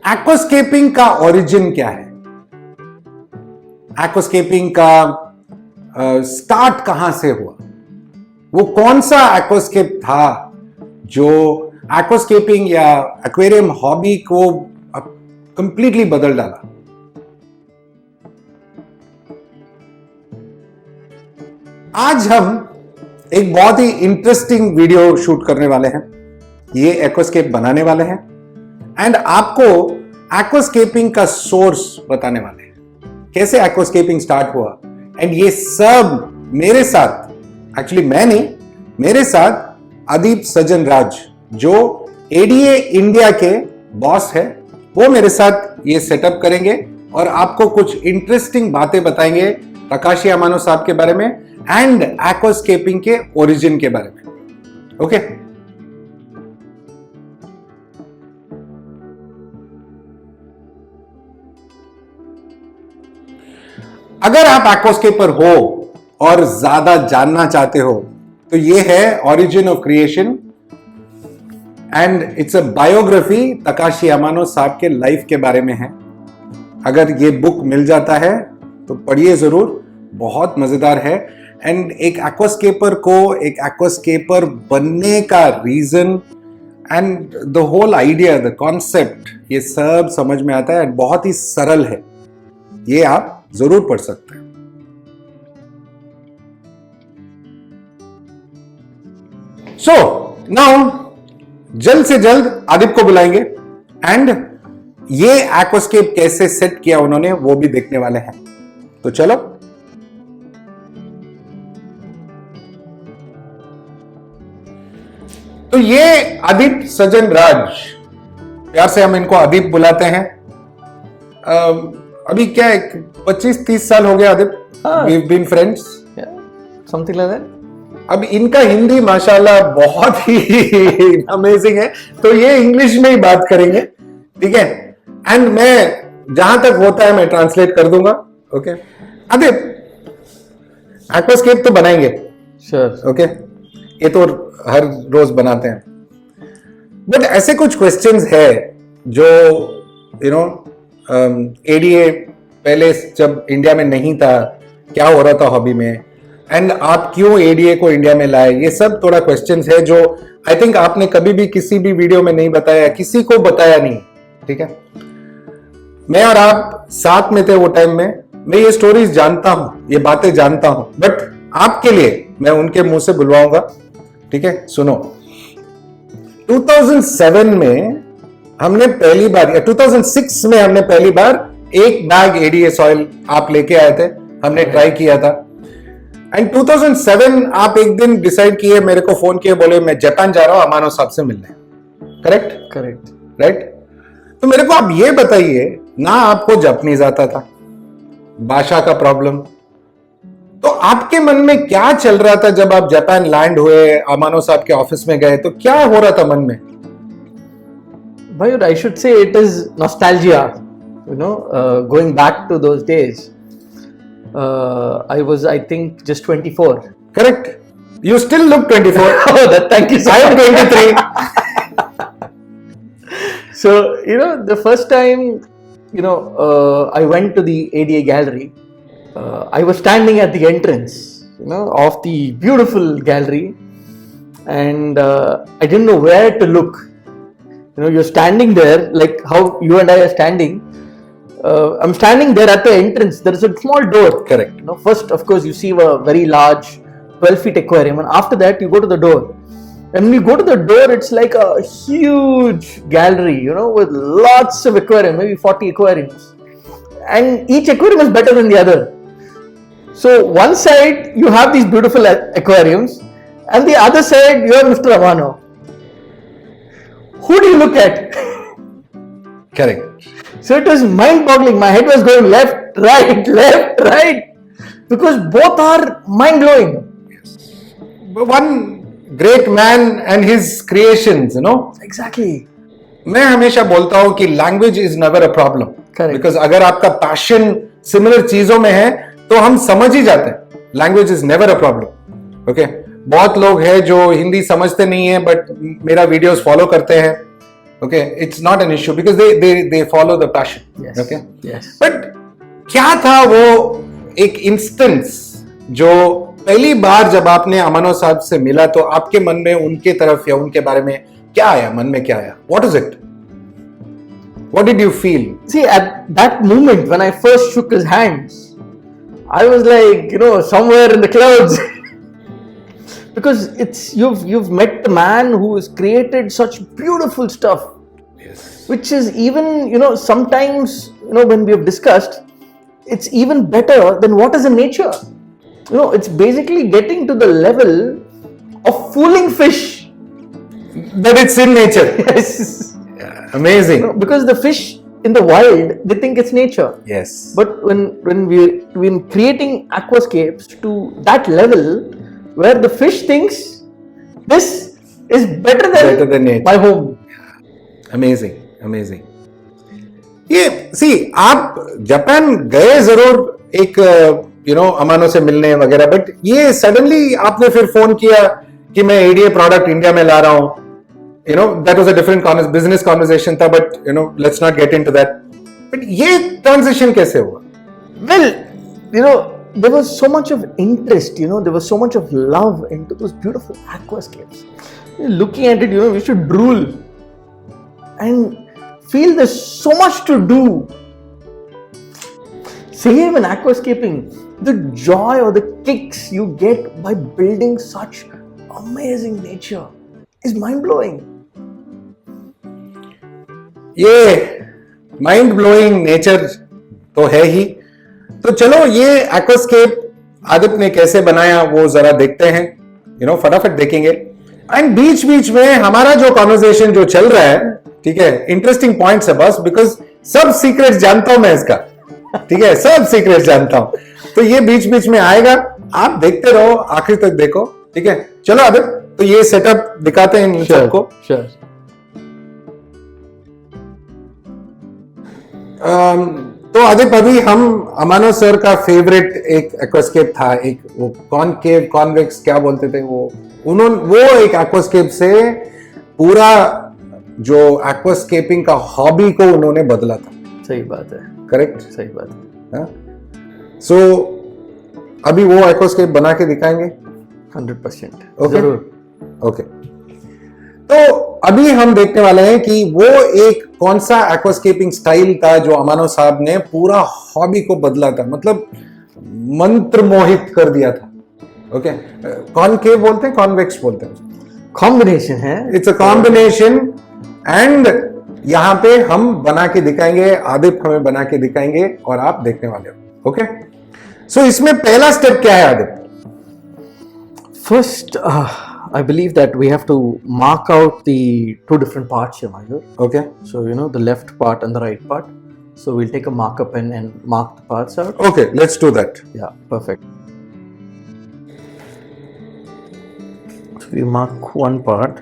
Aquascaping का origin क्या है? एक्वास्केपिंग का स्टार्ट कहां से हुआ? वो कौन सा एक्वास्केप था जो एक्वास्केपिंग या एक्वेरियम हॉबी को कंप्लीटली बदल डाला? आज हम एक बहुत ही इंटरेस्टिंग वीडियो शूट करने वाले हैं। ये एक्वास्केप बनाने वाले हैं एंड आपको एक्वास्केपिंग का सोर्स बताने वाले हैं, कैसे एक्वास्केपिंग स्टार्ट हुआ। एंड ये सब मेरे साथ, एक्चुअली मैं नहीं, मेरे साथ अदीप सज्जन राज जो एडीए इंडिया के बॉस है, वो मेरे साथ ये सेटअप करेंगे और आपको कुछ इंटरेस्टिंग बातें बताएंगे तकाशी यामानो साहब के बारे में एंड एक्वास्केपिंग के ओरिजिन के बारे में। ओके, अगर आप एक्वास्केपर हो और ज्यादा जानना चाहते हो तो ये है origin of creation and it's a biography Takashi Yamano साहब के लाइफ के बारे में है। अगर ये बुक मिल जाता है तो पढ़िए जरूर, बहुत मजेदार है। एंड एक एक्वास्केपर को एक एक्वास्केपर बनने का reason and the whole idea, the concept, ये सब समझ में आता है। बहुत ही सरल है, ये आप जरूर पढ़ सकते हैं। सो नाउ जल्द से जल्द आदिप को बुलाएंगे एंड ये एक्वास्केप कैसे सेट किया उन्होंने वो भी देखने वाले हैं। तो चलो, तो ये अदीप सज्जन राज, प्यार से हम इनको अदीप बुलाते हैं। अभी क्या है, 25-30 साल हो गया Adeep, we've been friends, something like that. अब इनका हिंदी माशाल्लाह बहुत ही अमेजिंग है, तो ये इंग्लिश में ही बात करेंगे, ठीक है। एंड मैं जहां तक होता है मैं ट्रांसलेट कर दूंगा। ओके अदीप, एक्वास्केप तो बनाएंगे? Sure. ओके, ये तो हर रोज बनाते हैं, बट ऐसे कुछ क्वेश्चंस है जो एडीए पहले जब इंडिया में नहीं था क्या हो रहा था हॉबी में, एंड आप क्यों एडीए को इंडिया में लाए, ये सब थोड़ा क्वेश्चंस है जो आई थिंक आपने कभी भी किसी भी वीडियो में नहीं बताया, किसी को बताया नहीं, ठीक है। मैं और आप साथ में थे वो टाइम में, मैं ये स्टोरीज जानता हूं, ये बातें जानता हूं, बट आपके लिए मैं उनके मुंह से बुलवाऊंगा, ठीक है। सुनो, 2007 में हमने पहली बार, या 2006 में हमने पहली बार एक बैग एडीए सॉइल आप लेके आए थे, हमने ट्राई किया था। एंड 2007 आप एक दिन डिसाइड किए, मेरे को फोन किए, बोले मैं जापान जा रहा हूं यामानो साहब से मिलने। करेक्ट? Correct. राइट। तो मेरे को आप ये बताइए ना, आपको जापानीज आता था, भाषा का प्रॉब्लम, तो आपके मन में क्या चल रहा था जब आप जापान लैंड हुए, यामानो साहब के ऑफिस में गए, तो क्या हो रहा था मन में? But I should say it is nostalgia, going back to those days. I was, I think, just 24. Correct. You still look 24. Oh, thank you so much. I am 23. So, the first time, I went to the ADA gallery. I was standing at the entrance, of the beautiful gallery, and I didn't know where to look. You're standing there like how you and I are standing. I'm standing there at the entrance. There is a small door. Correct. First, of course, you see a very large 12-feet aquarium, and after that, you go to the door. And when you go to the door, it's like a huge gallery, with lots of aquarium, maybe 40 aquariums, and each aquarium is better than the other. So one side you have these beautiful aquariums, and the other side you have Mr. Yamanno. Who do you look at? Correct. So it was mind-boggling. My head was going left, right, because both are mind-blowing. One great man and his creations, Exactly. मैं हमेशा बोलता हूं कि language is never a problem, because अगर आपका passion similar चीजों में है तो हम समझ ही जाते हैं। Language is never a problem. Okay, बहुत लोग हैं जो हिंदी समझते नहीं है बट मेरा वीडियोस फॉलो करते हैं, Okay, it's not an issue because they follow the passion. Yes. Okay, Yes. but क्या था वो एक इंस्टेंस जो पहली बार जब आपने अमानो साहब से मिला तो आपके मन में उनके तरफ या उनके बारे में क्या आया, मन में क्या आया? What is it? What did you feel? See, at that moment when I first shook his hands, I was like, somewhere in the clouds. Because you've met the man who has created such beautiful stuff. Yes. Which is even, sometimes, when we have discussed, it's even better than what is in nature. It's basically getting to the level of fooling fish. That it's in nature. Yes. Yeah, amazing. Because the fish in the wild, they think it's nature. Yes. But when we're creating aquascapes to that level where the fish thinks this is better than nature. my home. Amazing. ये सी आप Japan गए जरूर एक अमानो से मिलने वगैरह, but ये सडनली आपने फिर फोन किया कि मैं एडीए प्रोडक्ट इंडिया में ला रहा हूं. That was a different business conversation था, but let's not get into that. But ये transition कैसे हुआ? Well, there was so much of interest, there was so much of love into those beautiful aquascapes. Looking at it, we should drool and feel there's so much to do. Same in aquascaping, the joy or the kicks you get by building such amazing nature is mind-blowing. ये mind blowing nature तो है ही. तो चलो ये aquascape Aditya ने कैसे बनाया वो जरा देखते हैं, फटाफट देखेंगे. एंड बीच बीच में हमारा जो कॉन्वर्सेशन जो चल रहा है, ठीक है, इंटरेस्टिंग पॉइंट्स है बस, बिकॉज सब सीक्रेट्स जानता हूं मैं इसका, ठीक है, सब सीक्रेट्स जानता हूं. तो ये बीच बीच में आएगा, आप देखते रहो, आखिर तक देखो, ठीक है. चलो आदित्य, तो ये सेटअप दिखाते हैं इन सबको. तो आदित्य, अभी हम अमानो सर का फेवरेट एक एक्वास्केप था, एक वो कॉनकेव कॉन्वेक्स क्या बोलते थे वो एक एक्वास्केप से पूरा जो एक्वास्केपिंग का हॉबी को उन्होंने बदला था. सही बात है. करेक्ट. सही बात है. सो अभी वो एक्वास्केप बना के दिखाएंगे 100%. जरूर. ओके. तो अभी हम देखने वाले हैं कि वो एक कौन सा एक्वास्केपिंग स्टाइल था जो अमानो साहब ने पूरा हॉबी को बदला था, मतलब मंत्र मोहित कर दिया था. ओके. कॉनकेव बोलते हैं, कॉन्वेक्स बोलते हैं, कॉम्बिनेशन है. It's a combination. एंड यहां पे हम बना के दिखाएंगे, आदित्य हमें बना के दिखाएंगे और आप देखने वाले हो. ओके. सो इसमें पहला स्टेप क्या है Aditya? First, I believe that we have to mark out the two different parts here, Mayur. Okay. So, the left part and the right part. So, we'll take a marker pen and mark the parts out. Okay, let's do that. Yeah, perfect. So, we mark one part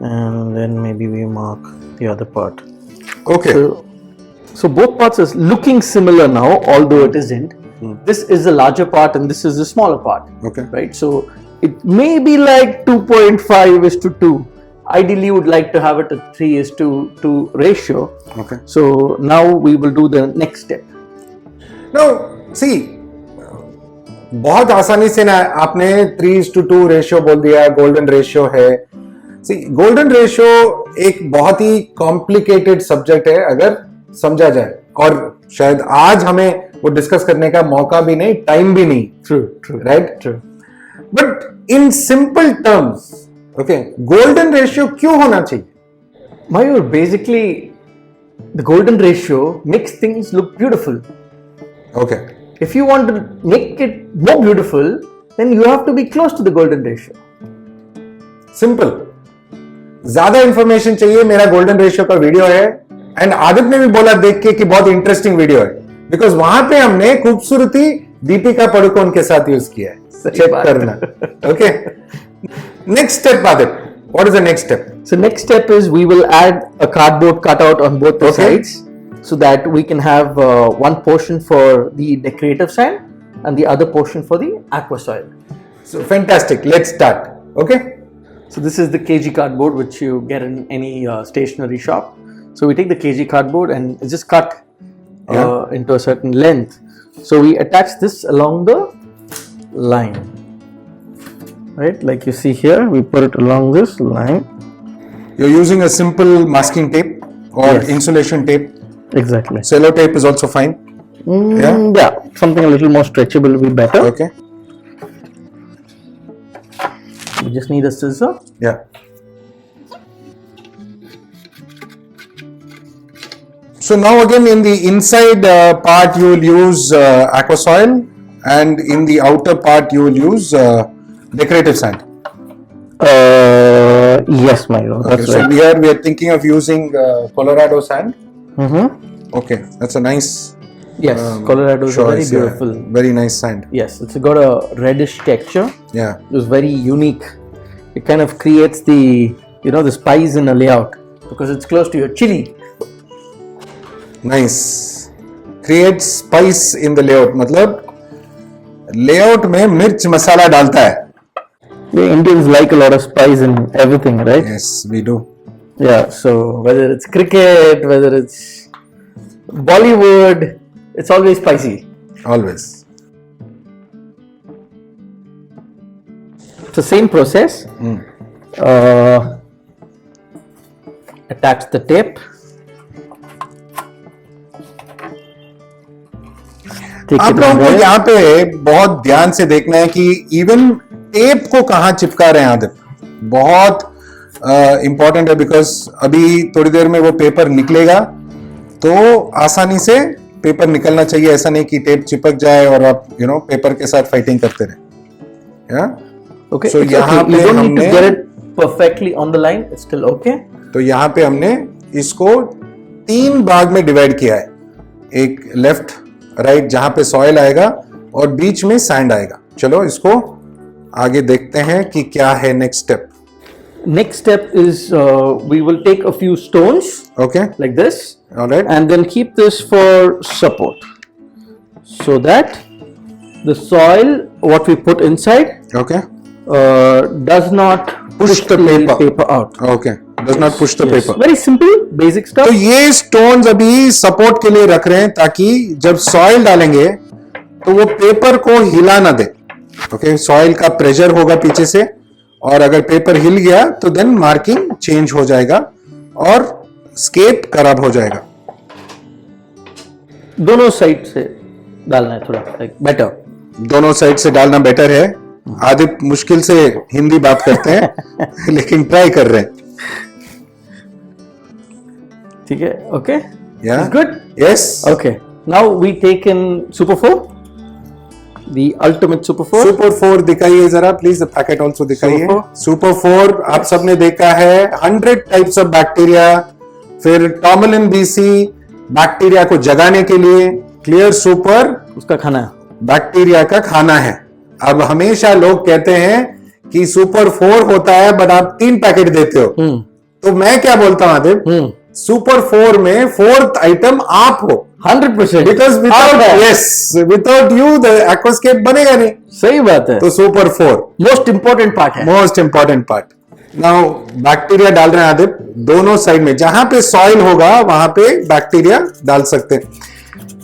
and then maybe we mark the other part. Okay. So both parts is looking similar now, although it isn't. This is the larger part and this is the smaller part. Okay. Right? So, it may be like 2.5:2. Ideally, you would like to have it at 3:2 ratio. Okay. So now we will do the next step. Now, see, बहुत आसानी से ना आपने 3:2 ratio बोल दिया, golden ratio है. सी, golden ratio एक बहुत ही कॉम्प्लिकेटेड सब्जेक्ट है अगर समझा जाए, और शायद आज हमें वो डिस्कस करने का मौका भी नहीं, टाइम भी नहीं. True. Right. True. But in simple terms, okay, golden ratio क्यों होना चाहिए? Mayur, basically, the golden ratio makes things look beautiful. Okay. If you want to make it more beautiful, then you have to be close to the golden ratio. Simple. ज्यादा information चाहिए, मेरा golden ratio का video है. And Aditya ने भी बोला देख के कि बहुत इंटरेस्टिंग वीडियो है, बिकॉज वहां पे हमने खूबसूरती दीपिका पडुकोन के साथ यूज किया है. चेक करना. Okay. Next step Aditya, what is the next step? So next step is we will add a cardboard cutout on both the sides so that we can have one portion for the decorative sand and the other portion for the aqua soil. So fantastic. Let's start. Okay. So this is the kg cardboard which you get in any stationery shop. So we take the kg cardboard and it's just cut into a certain length. So we attach this along the line, right? Like you see here, we put it along this line. You're using a simple masking tape or Yes. insulation tape. Exactly. Cello tape is also fine. Yeah, something a little more stretchable will be better. Okay. You just need a scissor. Yeah. So now again in the inside part you will use aqua soil, and in the outer part you will use decorative sand. Yes, Myro, Okay, that's so right. we are thinking of using Colorado sand. Mm-hmm. Okay, that's a nice Yes, Colorado is a very choice, yeah. beautiful. Very nice sand. Yes, it's got a reddish texture. Yeah. It's very unique. It kind of creates the the spice in a layout because it's close to your chili. Nice. Create spice in the layout. मतलब layout में मिर्च मसाला डालता है. The Indians like a lot of spice in everything, right? Yes, we do. Yeah. So whether it's cricket, whether it's Bollywood, it's always spicy. Always. So same process. Attach the tape. Take आप it लोगों on को there. यहाँ पे बहुत ध्यान से देखना है कि इवन टेप को कहाँ चिपका रहे हैं आदिप. बहुत इंपॉर्टेंट है, बिकॉज अभी थोड़ी देर में वो पेपर निकलेगा, तो आसानी से पेपर निकलना चाहिए. ऐसा नहीं कि टेप चिपक जाए और आप पेपर के साथ फाइटिंग करते रहे. या Okay. So it's यहाँ okay. You पे don't need to हमने- get it perfectly on the line. It's still okay. तो यहाँ पे हमने इसको 3 भाग में डिवाइड किया है. एक लेफ्ट राइट जहां पे सॉइल आएगा और बीच में सैंड आएगा. चलो इसको आगे देखते हैं कि क्या है next step. Next step is we will take a few stones okay, like this alright. and then keep this for support so that the soil what we put inside okay, does not Push the paper. out. Okay. Does not push the Yes. Paper. Very simple, basic stuff. तो ये stones अभी support के लिए रख रहे हैं ताकि जब सॉइल डालेंगे तो वो पेपर को हिला ना दे. ओके, सॉइल का प्रेशर होगा पीछे से, और अगर पेपर हिल गया तो देन मार्किंग चेंज हो जाएगा और स्केप खराब हो जाएगा. दोनों साइड से डालना है थोड़ा like better. दोनों साइड से डालना बेटर है. आदिप मुश्किल से हिंदी बात करते हैं लेकिन ट्राई कर रहे हैं. ठीक है? Okay. या It's good. Yes. Okay. Now we take in Super 4, the ultimate Super 4. Super 4 दिखाइए जरा प्लीज. द पैकेट ऑल्सो दिखाइए. Super 4. सुपर 4 आप सबने देखा है. 100 टाइप्स ऑफ बैक्टीरिया. फिर टॉमलिन बीसी बैक्टीरिया को जगाने के लिए. क्लियर सुपर उसका खाना है. बैक्टीरिया का खाना है. अब हमेशा लोग कहते हैं कि सुपर 4 होता है बट आप 3 पैकेट देते हो. तो मैं क्या बोलता हूं आदिप, सुपर 4 में 4th आइटम आप हो. 100%. Because without you the aquascape बनेगा नहीं. सही बात है. तो सुपर 4 मोस्ट इंपॉर्टेंट पार्ट है. Most important part. Now bacteria डाल रहे हैं आदिप दोनों साइड में. जहां पे सॉइल होगा वहां पे बैक्टीरिया डाल सकते हैं.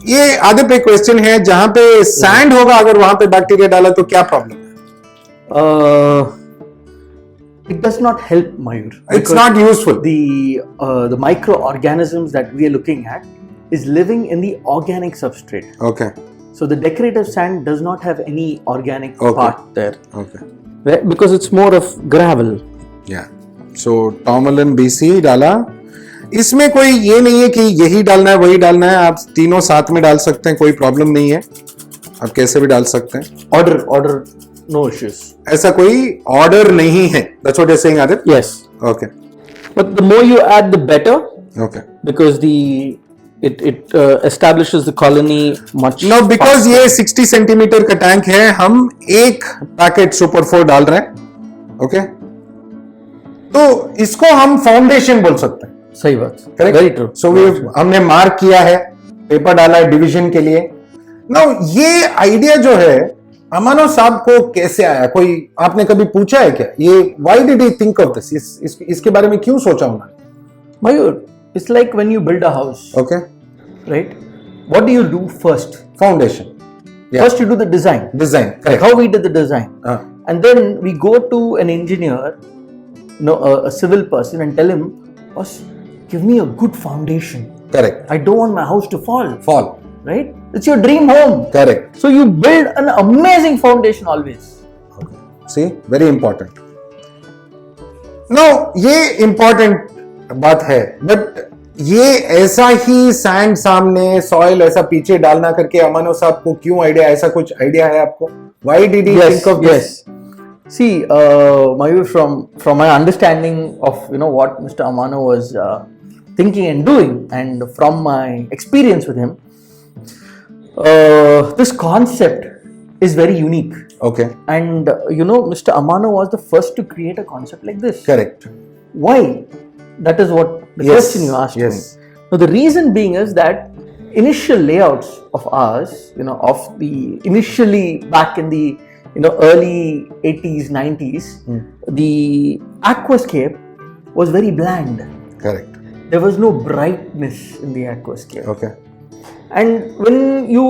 ये आदिप एक क्वेश्चन है, जहां पे सैंड होगा अगर वहां पे बैक्टीरिया डाला तो क्या प्रॉब्लम है? It does not help, Mayur. It's because not useful. The microorganisms that we are looking at is living in the organic substrate. Okay, So the decorative sand does not have any organic Okay. part there, okay, right? Because it's more of gravel. yeah. So Tomlin BC डाला. इसमें कोई ये नहीं है कि यही डालना है वही डालना है. आप तीनों साथ में डाल सकते हैं, कोई प्रॉब्लम नहीं है. आप कैसे भी डाल सकते हैं. Order, no issues. ऐसा कोई ऑर्डर नहीं है. That's what you're saying, Adit? Yes, Okay, but the more you add, the better, okay. because it establishes the colony much. Now because faster. ये 60 सेंटीमीटर का टैंक है, हम एक पैकेट सुपर 4 डाल रहे हैं. ओके, तो इसको हम फाउंडेशन बोल सकते हैं. सही बात. Correct? Very true. So हमने मार्क किया है, पेपर डाला है डिवीजन के लिए. नाउ ये आइडिया जो है अमानो साहब को कैसे आया, कोई आपने कभी पूछा है क्या ये, why did he think of this, इसके बारे में क्यों सोचा उन्होंने? Mayur, it's like when you build a house, okay, right? What do you do first? Foundation, First you do the design. Design, Like how we did the design. हाँ, And then we go to an engineer, a civil person, and tell him, boss, give me a good foundation. Correct, I don't want my house to fall, fall, right? It's your dream home. Correct, So you build an amazing foundation always. See very important. No, ये important बात है, but ये ऐसा ही sand सामने, soil ऐसा पीछे डालना करके अमानो साहब को क्यों आइडिया, ऐसा कुछ आइडिया है आपको? Why did he think of this? Yes. See, Mayur, from my understanding of what Mr. Amano was thinking and doing, and from my experience with him, this concept is very unique. Okay, And Mr. Amano was the first to create a concept like this. correct. Why? That is what the Yes, question you asked yes. me. Now the reason being is that initial layouts of ours, of the initially back in the early 80s, 90s, the aquascape was very bland. Correct. There was no brightness in the aquascape. Okay. And when you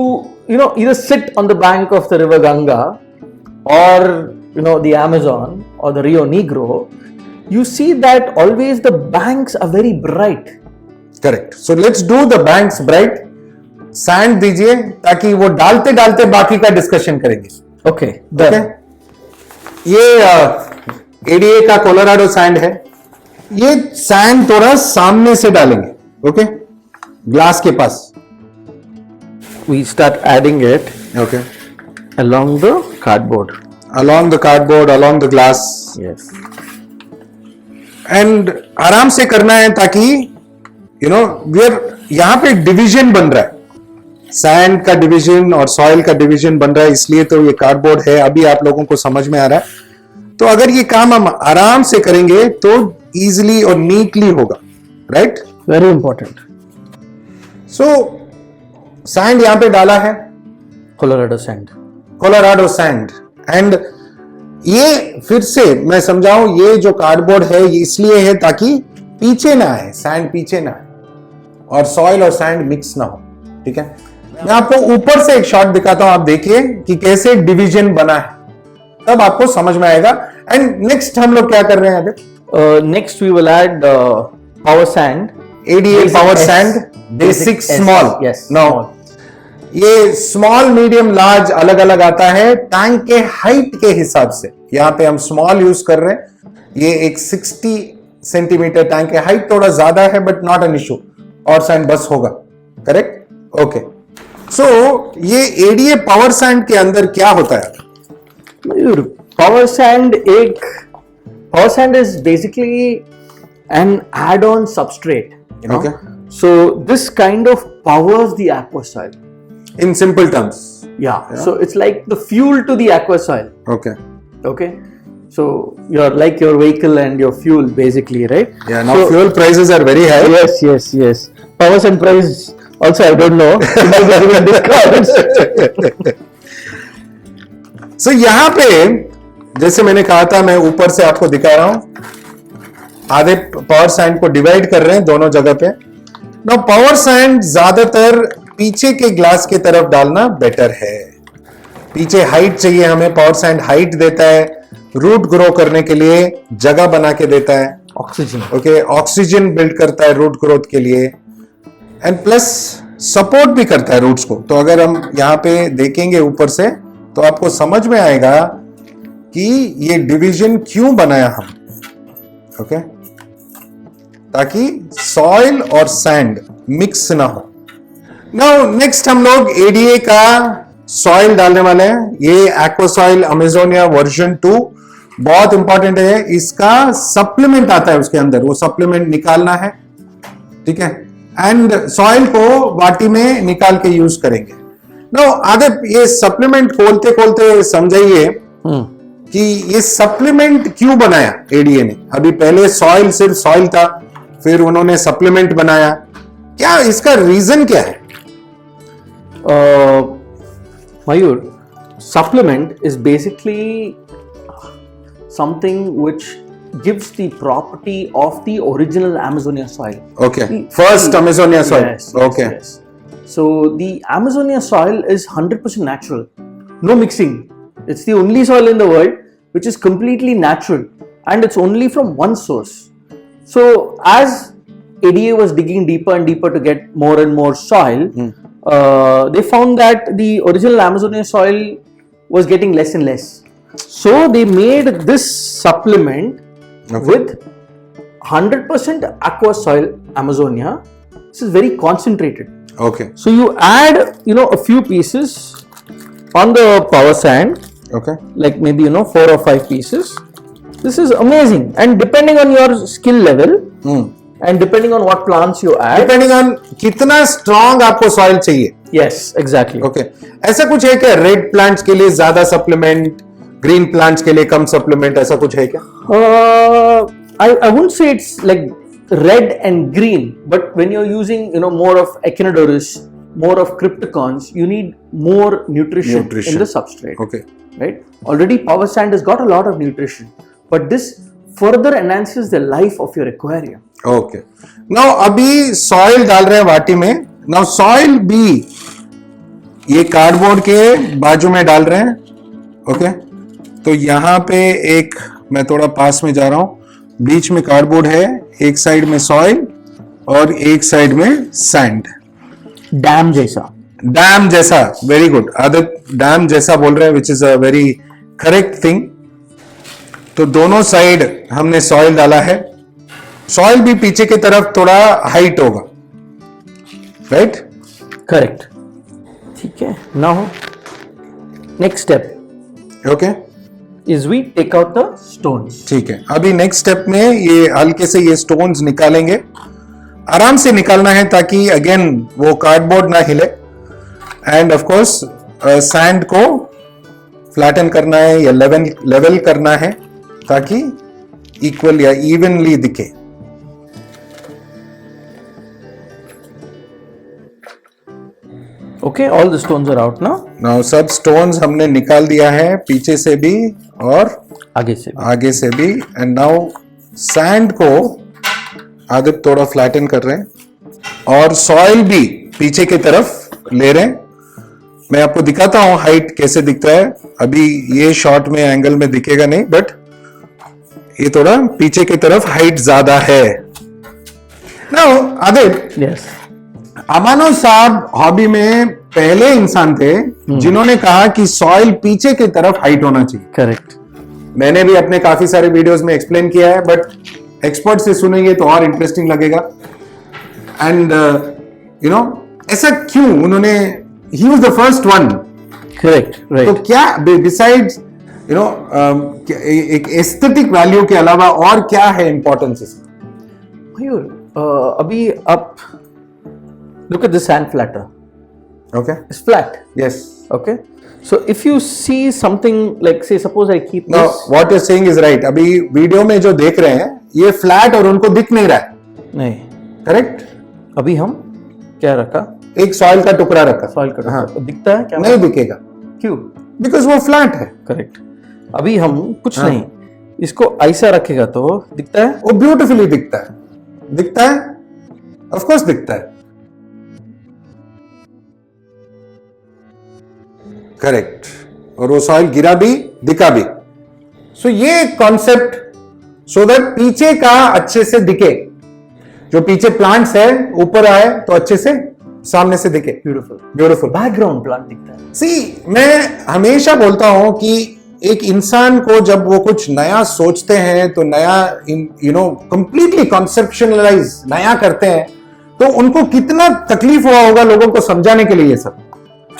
either sit on the bank of the river Ganga or the Amazon or the Rio Negro, you see that always the banks are very bright. Correct. So let's do the banks bright. Sand दीजिए ताकि वो डालते डालते बाकी का discussion करेंगे। Okay, okay, ये ADA का कोलोराडो सैंड है। ये सैंड थोड़ा सामने से डालेंगे, ओके, ग्लास के पास। we start adding it okay, along the cardboard. along the cardboard, along the glass, Yes. And आराम से करना है ताकि यहां पे डिवीजन बन रहा है, सैंड का डिवीजन और सॉइल का डिवीजन बन रहा है, इसलिए तो ये कार्डबोर्ड है। अभी आप लोगों को समझ में आ रहा है। तो अगर ये काम हम आराम से करेंगे तो इजीली और नीटली होगा, राइट? Very important. सो सैंड यहां पे डाला है, Colorado sand. Colorado sand, and ये फिर से मैं समझाऊं, ये जो कार्डबोर्ड है ये इसलिए है ताकि पीछे ना आए, सैंड पीछे ना आए और सॉइल और सैंड मिक्स ना हो, ठीक है? मैं आपको ऊपर से एक शॉट दिखाता हूं, आप देखिए कि कैसे डिवीजन बना है, तब आपको समझ में आएगा। एंड नेक्स्ट हम लोग क्या कर रहे हैं आगे? Next we will add power sand. ADA Basic power S. Sand, basic Basic S. Small. Yes, no, small. ये स्मॉल, मीडियम, लार्ज अलग अलग आता है टैंक के हाइट के हिसाब से। यहां पे हम स्मॉल यूज कर रहे हैं। ये एक 60 सेंटीमीटर टैंक है, हाइट थोड़ा ज्यादा है बट नॉट एन इशू, और सैंड बस होगा, करेक्ट? ओके, सो ये एडीए पावर सैंड के अंदर क्या होता है? Mayur, power sand is basically an add-on substrate. Okay. So this kind of powers the aqua soil. In simple terms, Yeah. So it's like the fuel to the aqua soil. Okay, Okay. So you're like your vehicle and your fuel basically, right? या now So- fuel prices are very high. Yes. Power sand price also I don't know. Because there are discounts. सो यहां पे जैसे मैंने कहा था, मैं ऊपर से आपको दिखा रहा हूं, आधे पावर सैंड को डिवाइड कर रहे हैं दोनों जगह पे। ना पावर सैंड ज्यादातर पीछे के ग्लास की तरफ डालना बेटर है। पीछे हाइट चाहिए हमें, पावर सैंड हाइट देता है, रूट ग्रो करने के लिए जगह बना के देता है, Oxygen. ओके, ऑक्सीजन बिल्ड करता है रूट ग्रोथ के लिए, एंड प्लस सपोर्ट भी करता है रूट्स को। तो अगर हम यहाँ पे देखेंगे ऊपर से तो आपको समझ में आएगा कि ये डिवीजन क्यों बनाया हम, ओके, ताकि सॉइल और सैंड मिक्स ना हो। नाउ नेक्स्ट हम लोग एडीए का सॉइल डालने वाले हैं। ये एक्वा सॉइल अमेजोनिया वर्जन 2 बहुत इंपॉर्टेंट है। इसका सप्लीमेंट आता है उसके अंदर, वो सप्लीमेंट निकालना है, ठीक है, एंड सॉइल को वाटी में निकाल के यूज करेंगे। नो, आगे ये सप्लीमेंट खोलते खोलते समझाइए कि ये सप्लीमेंट क्यों बनाया एडीए ने। अभी पहले सॉइल सिर्फ सॉइल था, फिर उन्होंने सप्लीमेंट बनाया, क्या इसका रीजन क्या है? Mayur, supplement is basically something which gives the property of the original Amazonia soil. Okay. First Amazonia soil. Yes, Okay. yes. So the Amazonia soil is 100% natural. No mixing. It's the only soil in the world which is completely natural, and it's only from one source. So as ADA was digging deeper and deeper to get more and more soil, they found that the original Amazonia soil was getting less and less. So they made this supplement with 100% aqua soil Amazonia. This is very concentrated. Okay. So you add, a few pieces on the power sand, Okay. like maybe 4 or 5 pieces. This is amazing, and depending on your skill level and depending on what plants you add. Depending on कितना strong आपको soil चाहिए. Yes, exactly. Okay. ऐसा कुछ है क्या red plants के लिए ज्यादा सप्लीमेंट, ग्रीन प्लांट्स के लिए कम सप्लीमेंट, ऐसा कुछ है क्या? I wouldn't say it's like red and green, but when you're using more of echinodoris, more of crypticons, you need more nutrition in the substrate. Okay. Right? Already power sand has got a lot of nutrition, but this further enhances the life of your aquarium. Okay. Now अभी soil डाल रहे हैं वाटी में. Now soil भी ये cardboard के बाजू में डाल रहे हैं. ओके. तो यहाँ पे एक, मैं थोड़ा पास में जा रहा हूँ, बीच में कार्डबोर्ड है, एक साइड में सॉइल और एक साइड में सैंड. डैम जैसा. डैम जैसा. वेरी गुड आदित्य, डैम जैसा बोल रहे हैं, which is a very correct thing. तो दोनों साइड हमने सॉइल डाला है. सॉइल भी पीछे की तरफ थोड़ा हाइट होगा, राइट? करेक्ट. ठीक है. Now next step okay. is we take out the stones. ठीक है. अभी नेक्स्ट स्टेप में ये हल्के से ये स्टोन्स निकालेंगे. आराम से निकालना है ताकि अगेन वो कार्डबोर्ड ना हिले. एंड ऑफ कोर्स सैंड को फ्लैटन करना है या लेवल करना है ताकि इक्वल या इवनली दिखे. Okay, all the stones are out now. Now सब स्टोन्स हमने निकाल दिया है, पीछे से भी और आगे से भी. एंड नाउ सैंड को आदित्य थोड़ा फ्लैटन कर रहे हैं और सॉइल भी पीछे की तरफ ले रहे हैं. मैं आपको दिखाता हूं हाइट कैसे दिखता है. अभी ये शॉट में एंगल में दिखेगा नहीं, बट ये थोड़ा पीछे की तरफ हाइट ज्यादा है. Now Aditya, Yes. अमानो साहब हॉबी में पहले इंसान थे जिन्होंने कहा कि सॉइल पीछे की तरफ हाइट होना चाहिए. Correct. मैंने भी अपने काफी सारे वीडियोस में एक्सप्लेन किया है, बट एक्सपर्ट से सुनेंगे तो और इंटरेस्टिंग लगेगा. एंड ऐसा क्यों उन्होंने, he was the first one. Correct. Right. तो क्या बिसाइड्स एक एस्थेटिक वैल्यू के अलावा और क्या है इंपॉर्टेंस इसमें? मयूर, अभी आप look at the sand flatter. Okay. It's flat. Yes. Okay. So if you see something like, say, suppose I keep Now, this. what you're saying is right. अभी वीडियो में जो देख रहे हैं ये फ्लैट और उनको दिख नहीं रहा है. नहीं. करेक्ट. अभी हम क्या रखा? एक सॉइल का टुकड़ा रखा. सॉइल का. हाँ. दिखता है क्या? नहीं दिखेगा. क्यों? बिकॉज वो फ्लैट है. करेक्ट. अभी हम कुछ नहीं, इसको ऐसा रखेगा तो दिखता है. वो ब्यूटिफुली दिखता है. दिखता है, ऑफ कोर्स दिखता है. करेक्ट. और वो सॉइल गिरा भी, दिखा भी. सो ये कॉन्सेप्ट, सो दैट पीछे का अच्छे से दिखे, जो पीछे प्लांट्स है ऊपर आए तो अच्छे से सामने से दिखे. ब्यूटीफुल बैकग्राउंड प्लांट दिखता है. सी, मैं हमेशा बोलता हूं कि एक इंसान को जब वो कुछ नया सोचते हैं तो नया कंप्लीटली कॉन्सेप्शनलाइज नया करते हैं तो उनको कितना तकलीफ हुआ होगा लोगों को समझाने के लिए ये सब.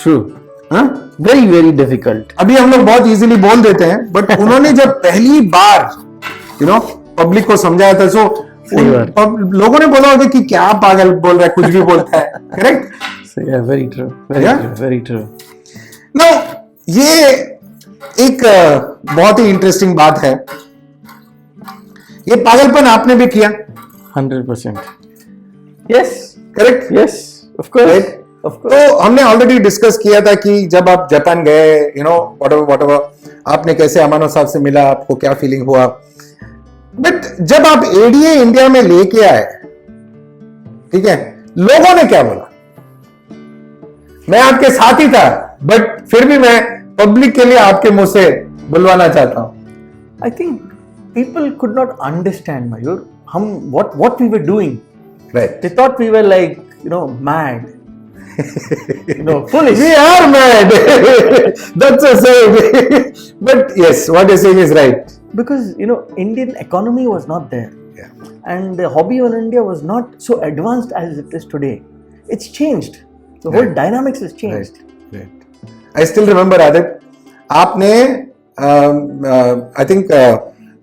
ट्रू. Very very difficult. अभी हम लोग बहुत इजीली बोल देते हैं, बट उन्होंने जब पहली बार पब्लिक को समझाया था, सो लोगों ने बोला होगा कि क्या पागल बोल रहा है, कुछ भी बोलता है. Correct. Very true. Very true. Now ये एक बहुत ही इंटरेस्टिंग बात है. ये पागलपन आपने भी किया. 100%. Yes. Correct. Yes. Of course. Of course. तो हमने ऑलरेडी डिस्कस किया था कि जब आप जापान गए, व्हाटएवर आपने कैसे अमानो साहब से मिला, आपको क्या फीलिंग हुआ, बट जब आप एडीए इंडिया में लेके आए, ठीक है, लोगों ने क्या बोला? मैं आपके साथ ही था, बट फिर भी मैं पब्लिक के लिए आपके मुंह से बुलवाना चाहता हूं. I think people could not understand, Mayur, what we were doing. Right. They thought we were like, mad. Foolish. We are mad. That's a saying. But yes, what you're saying is right. Because, Indian economy was not there. Yeah. And the hobby in India was not so advanced as it is today. It's changed. The whole dynamics has changed. Right. I still remember, Adit, आपने I think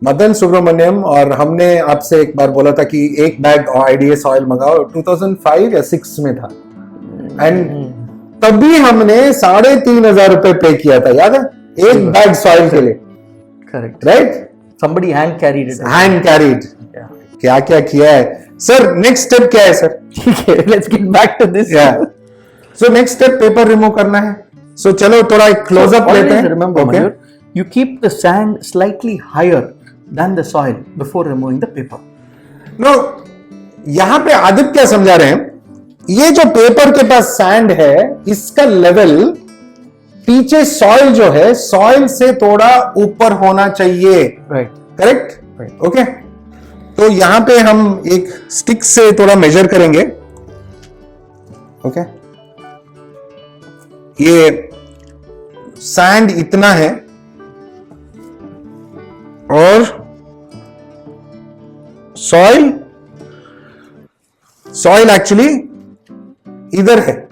Madan Subramaniam और हमने आपसे एक बार बोला था कि एक bag IDs oil मंगाओ, 2005 या 6 में था, एंड तभी हमने 3,500 रुपए पे किया था, याद है, एक बैग सॉइल के लिए. Correct. Right. Somebody hand carried it. Hand carried. Yeah. क्या क्या किया है सर. नेक्स्ट स्टेप क्या है सर? ठीक है, let's get back to this. So next step paper remove करना है. सो चलो थोड़ा एक क्लोजअप लेते हैं. Remember, Mayur, you keep the sand slightly higher than the soil before removing the paper. No, यहां पे आदित्य क्या समझा रहे हैं, ये जो पेपर के पास सैंड है, इसका लेवल पीछे सॉइल जो है, सॉइल से थोड़ा ऊपर होना चाहिए. Right. करेक्ट. Right. ओके. तो यहां पे हम एक स्टिक से थोड़ा मेजर करेंगे. ओके. ये सैंड इतना है और सॉइल एक्चुअली इधर है.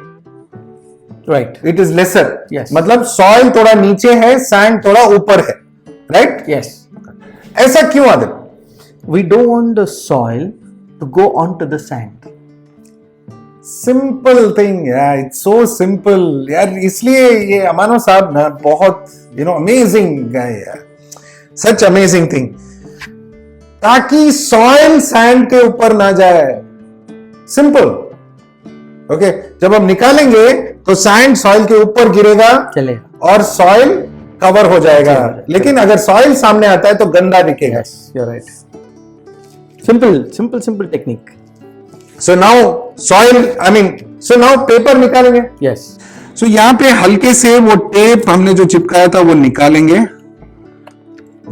Right. It is lesser. Yes. मतलब सॉइल थोड़ा नीचे है, सैंड थोड़ा ऊपर है. राइट. Yes. ऐसा क्यों Aditya? We don't want the soil to go onto the sand. Simple thing यार, इट्स सो सिंपल यार. इसलिए ये अमानो साहब ना बहुत अमेजिंग गाय यार, सच अमेजिंग थिंग, ताकि सॉइल सैंड के ऊपर ना जाए. सिंपल. ओके. जब हम निकालेंगे तो सैंड सॉइल के ऊपर गिरेगा चलेगा और सॉइल कवर हो जाएगा. लेकिन अगर सॉइल सामने आता है तो गंदा दिखेगा. Yes, you're right. Simple technique. So now paper निकालेंगे. Yes. सो यहां पे हल्के से वो टेप हमने जो चिपकाया था वो निकालेंगे.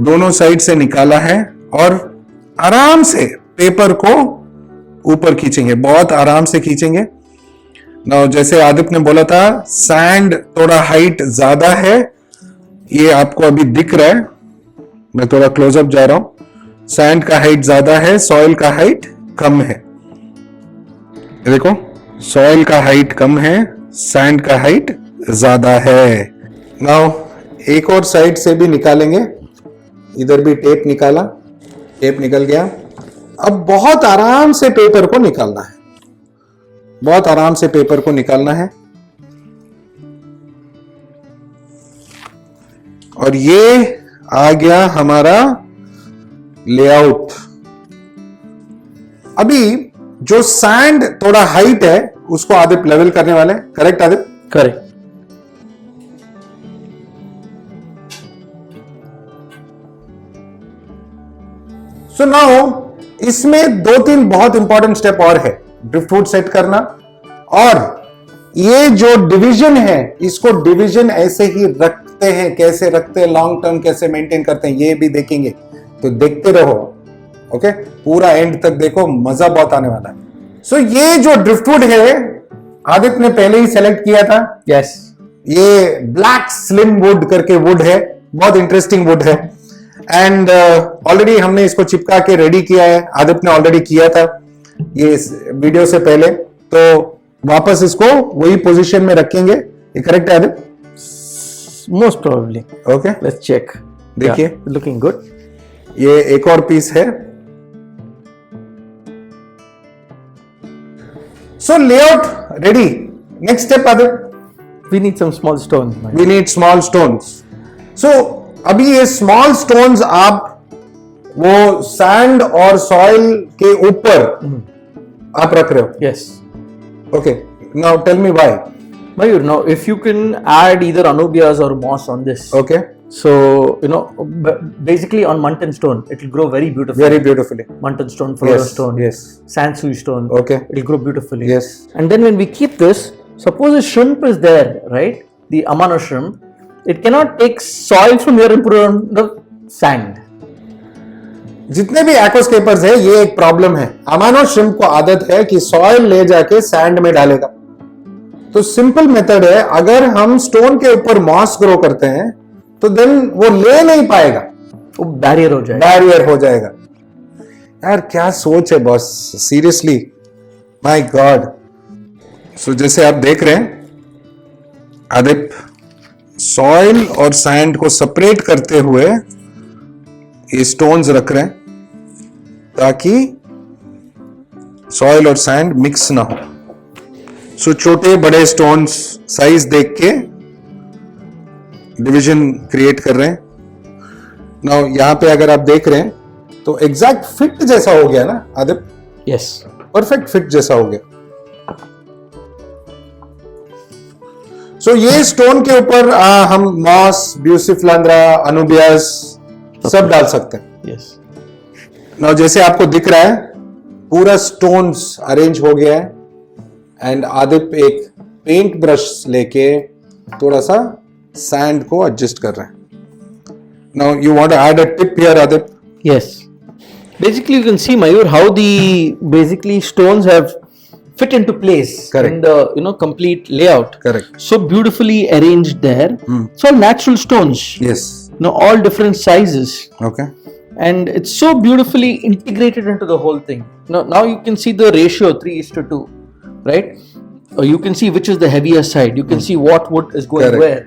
दोनों साइड से निकाला है और आराम से पेपर को ऊपर खींचेंगे, बहुत आराम से खींचेंगे. नाउ जैसे आदित्य ने बोला था, सैंड थोड़ा हाइट ज्यादा है, ये आपको अभी दिख रहा है. मैं थोड़ा क्लोजअप जा रहा हूं. सैंड का हाइट ज्यादा है, सॉइल का हाइट कम है. देखो, सॉइल का हाइट कम है, सैंड का हाइट ज्यादा है. नाउ एक और साइड से भी निकालेंगे. इधर भी टेप निकाला, टेप निकल गया. अब बहुत आराम से पेपर को निकालना है, बहुत आराम से पेपर को निकालना है. और ये आ गया हमारा लेआउट. अभी जो सैंड थोड़ा हाइट है उसको आदित्य लेवल करने वाले हैं. Correct Aditya? Correct. So now इसमें 2-3 बहुत इंपॉर्टेंट स्टेप और है. ड्रिफ्टवुड सेट करना, और ये जो डिवीजन है इसको डिवीजन ऐसे ही रखते हैं, कैसे रखते हैं, लॉन्ग टर्म कैसे मेंटेन करते हैं, ये भी देखेंगे. तो देखते रहो. ओके. पूरा एंड तक देखो, मजा बहुत आने वाला है. सो ये जो ड्रिफ्टवुड है आदित्य ने पहले ही सेलेक्ट किया था. Yes. ये ब्लैक स्लिम वुड करके वुड है, बहुत इंटरेस्टिंग वुड है. एंड ऑलरेडी हमने इसको चिपका के रेडी किया है. आदित्य ने ऑलरेडी किया था ये वीडियो से पहले, तो वापस इसको वही पोजीशन में रखेंगे. ये करेक्ट है Aditya? Most probably. Okay. Let's check. देखिए. Yeah, looking good. ये एक और पीस है. So layout ready. Next step Aditya. We need some small stones. Mayur. We need small stones. So अभी ये स्मॉल स्टोन्स आप वो सैंड और सॉइल के ऊपर आप रख रहे हो. Yes. Okay. Now tell me why. Mayur, now if you can add either anubias or moss on this, Okay. so basically on Munton stone, it will grow very beautifully. Very beautifully. Munton stone, Flora Yes, stone, yes. Sansui stone. Okay. It will grow beautifully. Yes. And then when we keep this, suppose a shrimp is there, right? The Amano shrimp, it cannot take soil from here and put it on the sand. जितने भी एक्वास्केपर्स है ये एक problem है. अमानो shrimp को आदत है कि सॉइल ले जाके सैंड में डालेगा. तो सिंपल मेथड है, अगर हम स्टोन के ऊपर मॉस ग्रो करते हैं तो देन वो ले नहीं पाएगा, वो बैरियर हो जाएगा. यार क्या सोच है बॉस, सीरियसली, माय गॉड. सो जैसे आप देख रहे हैं आदिप सॉइल और सैंड को सेपरेट करते हुए ये स्टोन्स रख रहे हैं ताकि सॉइल और सैंड मिक्स ना हो. सो छोटे बड़े स्टोन्स साइज देख के डिवीजन क्रिएट कर रहे हैं. नाउ यहां पे अगर आप देख रहे हैं तो एग्जैक्ट फिट जैसा हो गया ना आदिप. यस, परफेक्ट फिट जैसा हो गया. सो ये स्टोन के ऊपर हम मॉस, ब्यूसिफ्लांद्रा, अनुबियास सब डाल सकते हैं. यस. नाउ जैसे आपको दिख रहा है पूरा स्टोन्स अरेंज हो गया है एंड आदिप एक पेंट ब्रश लेके थोड़ा सा सैंड को एडजस्ट कर रहे हैं. Now you want to add a tip here Aadip. Yes. Basically, you can see, Mayur, how the basically stones have fit into place. Correct. In the complete layout. Correct. So beautifully arranged there. It's all natural stones. Yes. All different sizes, Okay. and it's so beautifully integrated into the whole thing. Now you can see the ratio 3:2, right? You can see which is the heavier side. You can see what wood is going Correct. where.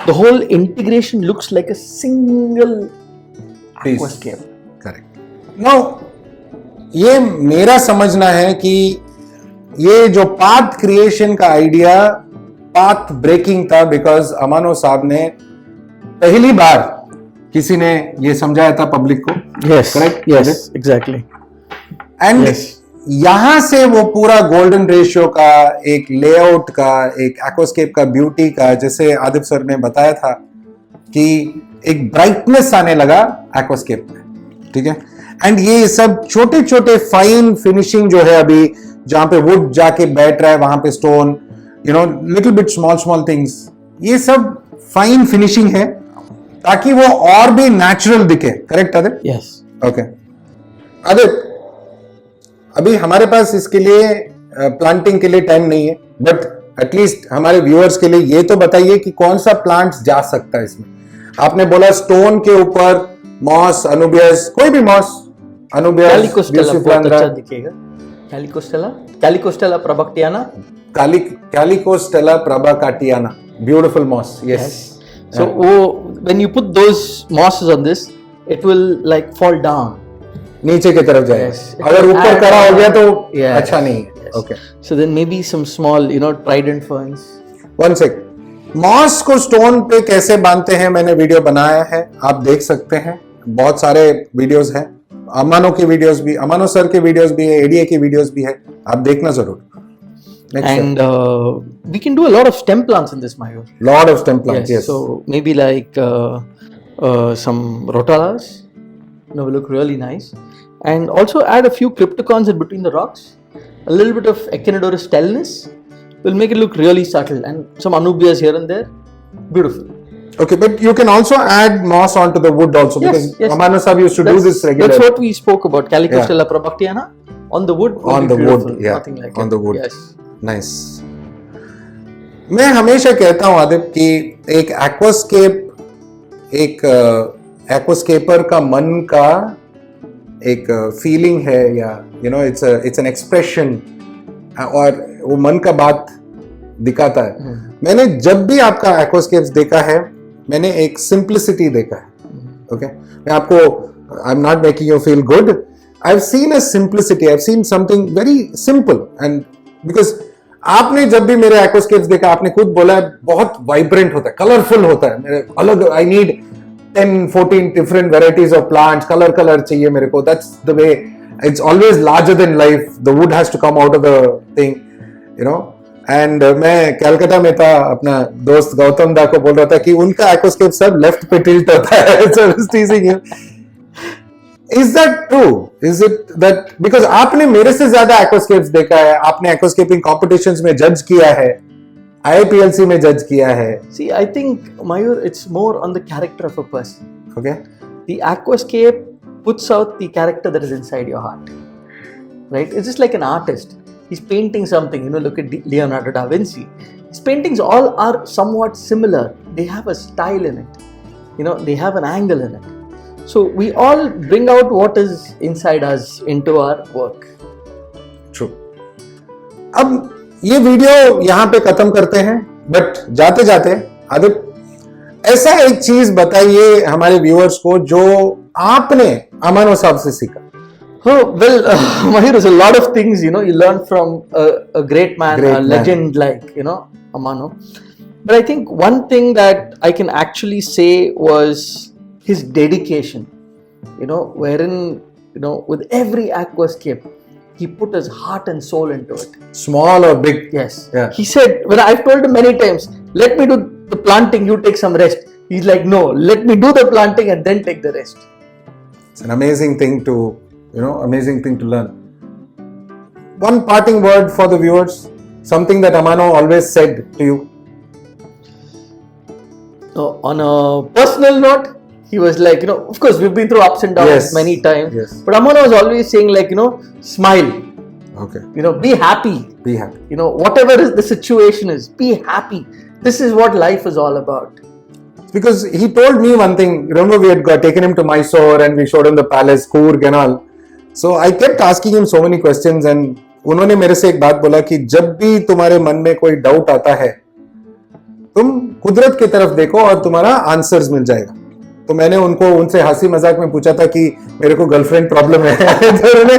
The whole integration looks like a single Piece. aquascape. Correct. Now ये मेरा समझना है कि ये जो path creation का idea path breaking था, because अमानो साहब ने पहली बार किसी ने ये समझाया था पब्लिक को. Yes. Correct? Yes. Exactly. And Yes. यहां से वो पूरा गोल्डन रेशियो का एक लेआउट का एक एक्वास्केप का ब्यूटी का, जैसे आदिप सर ने बताया था कि एक ब्राइटनेस आने लगा एक्वास्केप में. ठीक है. एंड ये सब छोटे छोटे फाइन फिनिशिंग जो है अभी जहां पे वुड जाके बैठ रहा है वहां पे stone, little bit small things, ये सब फाइन फिनिशिंग है ताकि वो और भी नेचुरल दिखे. Correct Adip? Yes. Okay. Adip अभी हमारे पास इसके लिए प्लांटिंग के लिए टाइम नहीं है, बट एटलीस्ट हमारे व्यूअर्स के लिए ये तो बताइए कि कौन सा प्लांट्स जा सकता है इसमें. आपने बोला स्टोन के ऊपर मॉस, अनुबियस, कोई भी मॉस, अनुबियस, Calicostella बहुत ब्यूसिफ्लांद्रा, अच्छा दिखेगा. Calicostella probactiana. Calicostella probactiana, beautiful moss. Yes. So when you put those mosses on this, it will like fall down. नीचे की तरफ जाएगा. Yes. अगर ऊपर करा हो गया तो Yes. अच्छा नहीं है. Yes. Okay. So then maybe some small, trident ferns. One sec. Moss को स्टोन पे कैसे बांधते हैं मैंने वीडियो बनाया है, आप देख सकते हैं. बहुत सारे वीडियोस हैं, अमानो की वीडियोस भी, अमानो सर के वीडियोस भी है, एडीए की वीडियोस भी है, आप देखना जरूर. And we can do a lot of stem plants in this, Mayur. Lot of stem plants. Yes. So maybe like some rotalas, will look really nice. And also add a few crypticons in between the rocks. A little bit of Echinodorus stellinus will make it look really subtle, and some anubias here and there. Beautiful. Okay, but you can also add moss onto the wood also, because Amano Sahib used to do this regularly. That's what we spoke about. Calicostella probactiana on the wood. On the wood, yeah. Nothing like on it. the wood. Yes. Nice. मैं हमेशा कहता हूं आदिप कि एक एक्वास्केपर का मन का एक फीलिंग है, या इट्स एन एक्सप्रेशन, और वो मन का बात दिखाता है. मैंने जब भी आपका एक्वास्केप्स देखा है मैंने एक सिंप्लिसिटी देखा है. ओके, मैं आपको, I am not making you feel good, I have seen a simplicity, I have seen something very simple. And because आपने जब भी मेरे एक्वास्केप्स देखा, आपने खुद बोला है बहुत वाइब्रेंट होता है, कलरफुल होता है. मेरे अलग, I need 10-14 different varieties of plants, colour चाहिए मेरे को. That's the way. It's always larger than life. The wood has to come out of the thing, and मैं कलकत्ता में था, अपना दोस्त गौतम दा को बोल रहा था कि उनका एक्वास्केप सब लेफ्ट पे टिल्ट होता है. So I was teasing him. Is that true? Is it that because आपने मेरे से ज्यादा एक्वास्केप्स देखा है, आपने एक्वास्केपिंग कॉम्पिटिशंस में जज किया है, IIPLC में जज किया है. See, I think, Mayur, it's more on the character of a person. Okay? The aquascape puts out the character that is inside your heart. Right? It's just like an artist. He's painting something, look at Leonardo da Vinci. His paintings all are somewhat similar. They have a style in it. They have an angle in it. So we all bring out what is inside us into our work. True. अब ये video यहाँ पे खत्म करते हैं, but जाते जाते आदित्य ऐसा एक चीज बताइए हमारे व्यूअर्स को जो आपने अमानो साहब से सीखा. Oh, well, Mahir, there's a lot of things, you learn from a great man, a legend like, Amano. But I think one thing that I can actually say was his dedication, wherein, with every aquascape, he put his heart and soul into it. Small or big? Yes. Yeah. He said, when I've told him many times, let me do the planting, you take some rest. He's like, no, let me do the planting and then take the rest. It's an amazing thing to learn. One parting word for the viewers, something that Amano always said to you. On a personal note, he was like, of course, we've been through ups and downs many times. Yes. But Amano was always saying, like, smile. Okay. Be happy. Be happy. Whatever the situation is, be happy. This is what life is all about. Because he told me one thing. Remember, we had taken him to Mysore and we showed him the palace, Coorg and all. So I kept asking him so many questions and उन्होंने मेरे से एक बात बोला कि जब भी तुम्हारे मन में कोई डाउट आता है, तुम कुदरत की तरफ देखो और तुम्हारा आंसर्स मिल जाएगा. तो मैंने उनसे हंसी मजाक में पूछा था कि मेरे को गर्लफ्रेंड प्रॉब्लम है. तो उन्होंने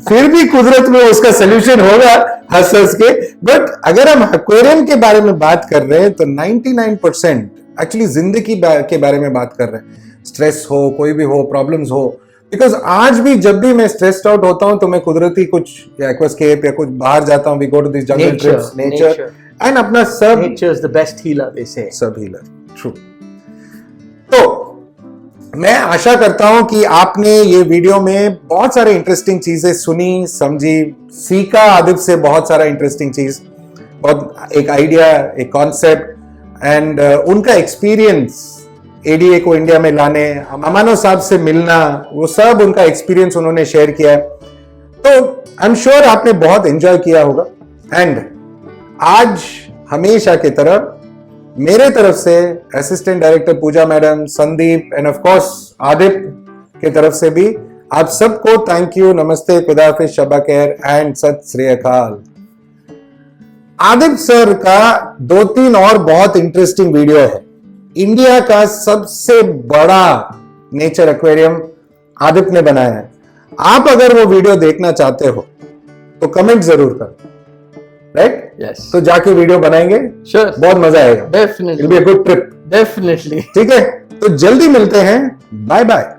फिर भी कुदरत में उसका सोल्यूशन होगा हंस हंस के. बट अगर हम एक्वेरियम के बारे में बात कर रहे हैं तो 99% एक्चुअली जिंदगी के बारे में बात कर रहे हैं. स्ट्रेस हो, कोई भी हो, प्रॉब्लम्स हो. बिकॉज आज भी जब भी मैं स्ट्रेस्ड आउट होता हूं तो मैं कुदरती कुछ एक्वास्केप या कुछ बाहर जाता हूं. We go to this jungle trips, nature and अपना सब. Nature is the best healer, they say. सब हीलर. ट्रू. तो मैं आशा करता हूं कि आपने ये वीडियो में बहुत सारे इंटरेस्टिंग चीजें सुनी, समझी, सीखा. आदित्य से बहुत सारा इंटरेस्टिंग चीज, बहुत एक आइडिया, एक कॉन्सेप्ट एंड उनका एक्सपीरियंस एडीए को इंडिया में लाने, अमानो साहब से मिलना, वो सब उनका एक्सपीरियंस उन्होंने शेयर किया है. तो आई एम श्योर आपने बहुत एंजॉय किया होगा. एंड आज हमेशा की तरह मेरे तरफ से assistant director Pooja madam, Sandeep and of course Aditya के तरफ से भी आप सबको थैंक यू, नमस्ते, खुदा हाफिज, शबा खैर एंड सत श्री अकाल. आदित्य सर का 2-3 और बहुत इंटरेस्टिंग वीडियो है. इंडिया का सबसे बड़ा नेचर एक्वेरियम आदित्य ने बनाया है. आप अगर वो वीडियो देखना चाहते हो तो कमेंट जरूर कर, राइट? यस. तो जाके वीडियो बनाएंगे. श्योर. बहुत मजा आएगा. Definitely. It will be a good trip. Definitely. ठीक है, तो जल्दी मिलते हैं. Bye bye.